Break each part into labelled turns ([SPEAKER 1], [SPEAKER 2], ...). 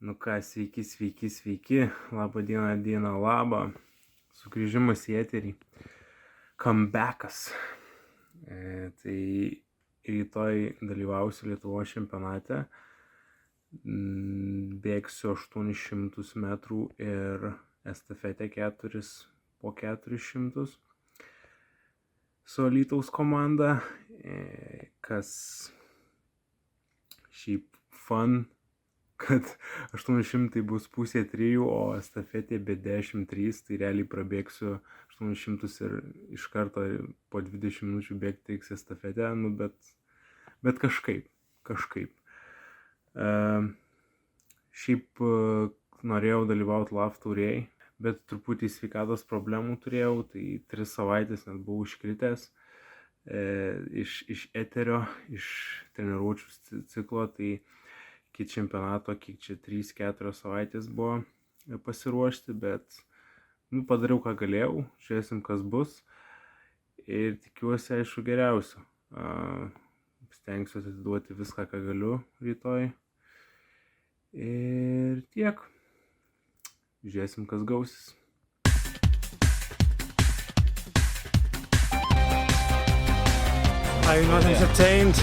[SPEAKER 1] Nu ką, sveiki. Labą dieną, labą. Sugrįžimas į eterį. Comebackas. Tai rytoj dalyvausiu Lietuvos čempionate. Bėgsiu 800 metrų ir estafetę 4 po 400 su Alytaus komanda. Kas šiaip fun, kad 800 bus pusė 3, o estafetė be 10:3, tai realiai prabėgsiu 800 ir iš karto po 20 minučių bėgti teiks estafetę, bet kažkaip. Šiaip norėjau dalyvauti LAF taurėj, bet truputį sveikatos problemų turėjau, tai 3 savaitės net buvau iškritęs iš eterio, iš treniruočių ciklo, tai iki čempionato, kiek čia 3-4 savaitės buvo pasiruošti, bet padariau, ką galėjau, žiūrėsim, kas bus ir tikiuosi, aišku, geriausio. Stengsiuosi atiduoti viską, ką galiu rytoj ir tiek. Žiūrėsim, kas gausis.
[SPEAKER 2] Are you not entertained?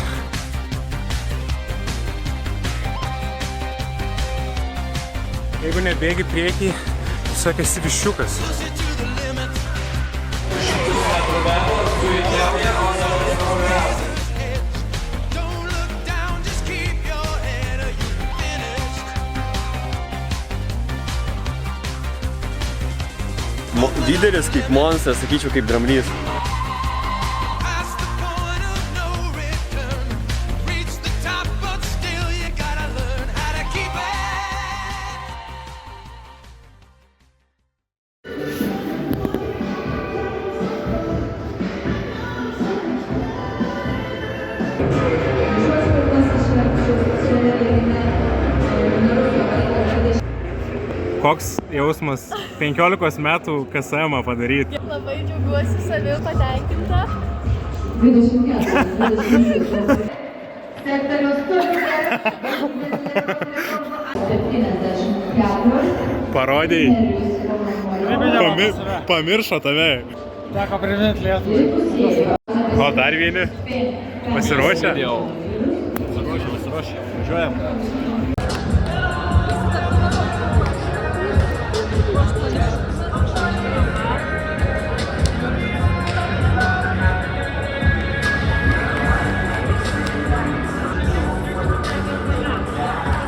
[SPEAKER 2] Jeigu nebėgi priekį, tiesiog esi viščiukas.
[SPEAKER 3] Didelis kaip monstras, sakyčiau, kaip dramblys.
[SPEAKER 2] Koks jausmas 15 metų KSM padaryti?
[SPEAKER 4] Labai džiaugiuosi, savim patenkinta.
[SPEAKER 5] 24.
[SPEAKER 2] Parodėjai. Pamiršo tave.
[SPEAKER 6] Teko priminti Lietuvai.
[SPEAKER 2] O dar vieni? Pasiruošę?
[SPEAKER 6] Pasiruošę. Važiuojam.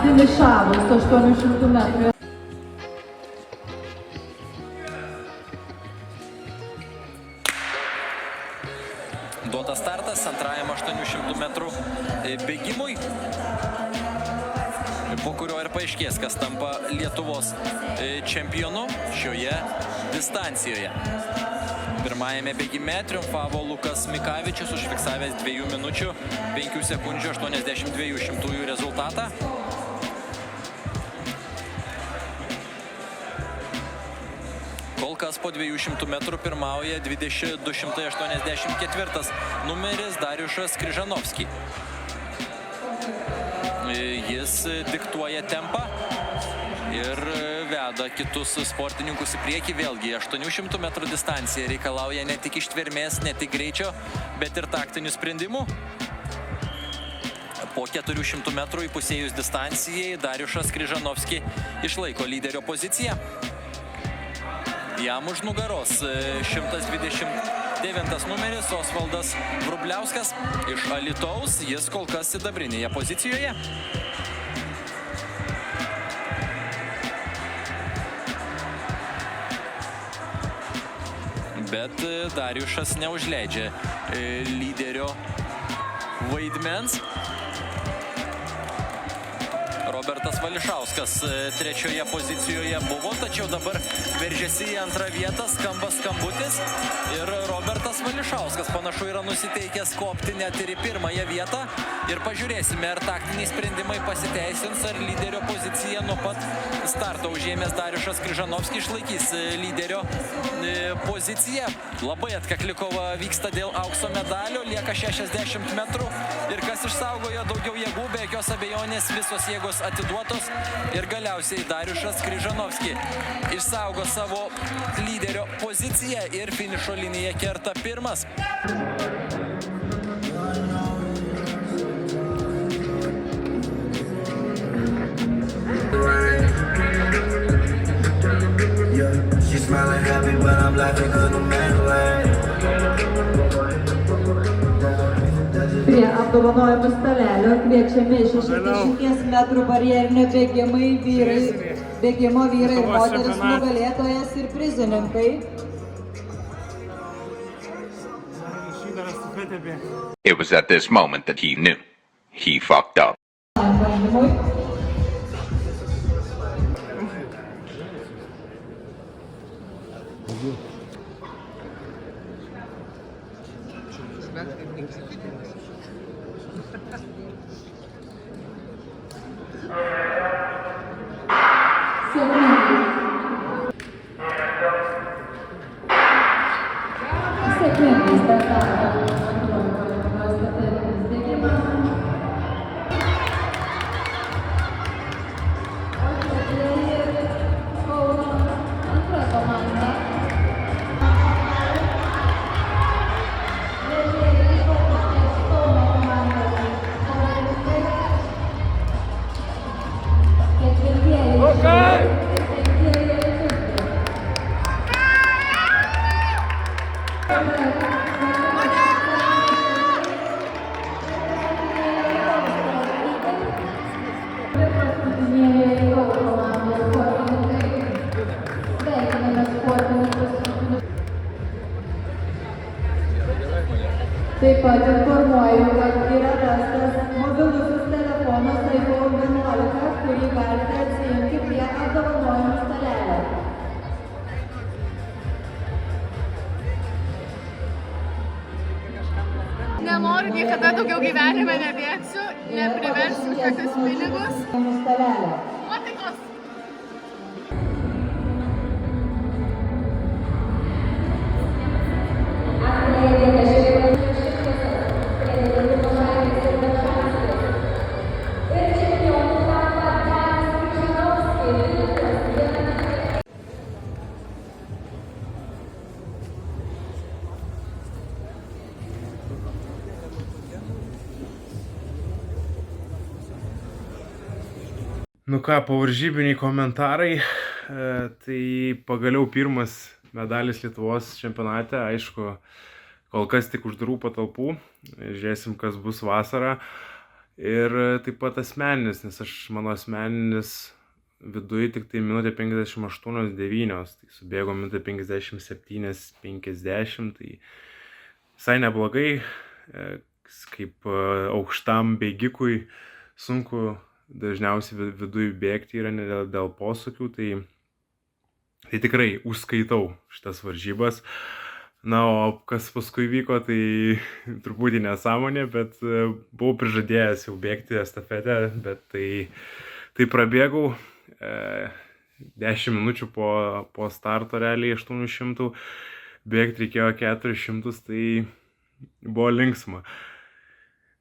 [SPEAKER 5] Finišavo 800 metrų.
[SPEAKER 7] Duotas startas antrajam 800 metrų bėgimui, po kurio ir paaiškės, kas tampa Lietuvos čempionu šioje distancijoje. Pirmajame bėgime triumfavo Lukas Mikavičius, užfiksavęs 2 minučių 5 sekundžių 82 rezultatą. Kol kas po 200 metrų pirmauja 284 numeris Dariušas Kryžanovski. Jis diktuoja tempą ir veda kitus sportininkus į priekį. Vėlgi, 800 metrų distancija reikalauja ne tik ištvermės, ne tik greičio, bet ir taktinių sprendimų. Po 400 metrų įpusėjus distancijai Dariušas Kryžanovski išlaiko lyderio poziciją. Jam už nugaros 129 numeris Osvaldas Vrubliauskas iš Alytaus. Jis kol kas sidabrinėje pozicijoje. Bet Dariušas neužleidžia lyderio vaidmens. Robertas Vališauskas trečioje pozicijoje buvo, tačiau dabar veržiasi į antrą vietą, skamba skambutis ir Robertas Vališauskas panašu yra nusiteikęs kopti net ir į pirmąją vietą. Ir pažiūrėsime, ar taktiniai sprendimai pasiteisins, ar lyderio pozicija nuo pat starto užėmęs Dariušas Kryžanovskis išlaikys lyderio poziciją. Labai atkakli kova vyksta dėl aukso medalio, lieka 60 metrų ir kas išsaugojo daugiau jėgų, be jokios abejonės visos jėgos atiduotos ir galiausiai Dariušas Kryžanovskis išsaugo savo lyderio poziciją ir finišo liniją kerta pirmas.
[SPEAKER 8] Smiling happy, but I'm laughing 'cause no matter what.
[SPEAKER 5] Prie apdovanojimų stalelio kviečiami 60 metrų barjerinio bėgimai bėgimo vyrai ir moteris nugalėtojas ir prizininkai.
[SPEAKER 9] It was at this moment that he knew. He fucked up.
[SPEAKER 5] Taip pat informuoju, kad yra rastas mobilusis telefonas iPhone 11, kurį galite atsiimti prie apdovanojimų stalelio.
[SPEAKER 4] Nenoriu niekada daugiau gyvenime nebėgsiu, nepriversiu už tokius pinigus. Nuotaikos.
[SPEAKER 1] Nu ką, pavaržybiniai komentarai, tai pagaliau pirmas medalis Lietuvos čempionate, aišku, kol kas tik uždarų patalpų, žiūrėsim, kas bus vasarą. Ir taip pat asmeninis, nes mano asmeninis viduje tik tai minutė 58.9, tai subėgo minutė 57.50, tai visai neblogai, kaip aukštam bėgikui sunku dažniausiai viduje bėgti yra ne dėl posūkių, tai tikrai užskaitau šitas varžybas. Na, o kas paskui vyko, tai truputį nesąmonė, bet buvau prižadėjęs jau bėgti estafetę, bet tai prabėgau 10 minučių po starto realiai 800, bėgti reikėjo 400, tai buvo linksma.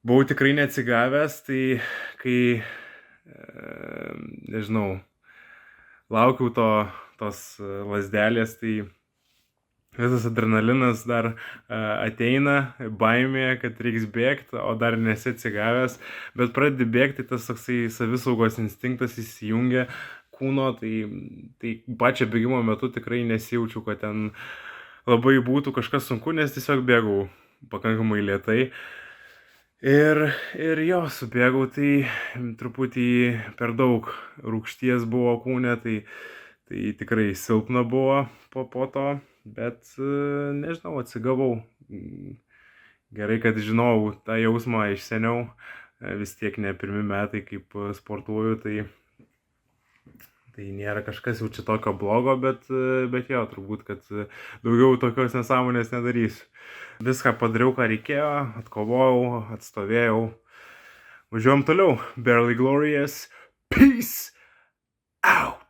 [SPEAKER 1] Buvau tikrai neatsigavęs, tai kai nežinau, laukiau tos lazdelės, tai visas adrenalinas dar ateina, baimė, kad reiks bėgti, o dar nesi atsigavęs, bet pradedi bėgti, tas toksai savisaugos instinktas įsijungia kūno, tai pačią bėgimo metu tikrai nesijaučiu, kad ten labai būtų kažkas sunku, nes tiesiog bėgau pakankamai lėtai. Ir jo, subėgau, tai truputį per daug rūgšties buvo kūne, tai tikrai silpna buvo po to, bet nežinau, atsigavau. Gerai, kad žinau tą jausmą iš seniau, vis tiek ne pirmi metai kaip sportuoju, tai nėra kažkas jau čia tokio blogo, bet jo, turbūt, kad daugiau tokios nesąmonės nedarysiu. Viską padariau, ką reikėjo, atkovojau, atstovėjau. Važiuojam toliau. Barely Glorious. Peace out!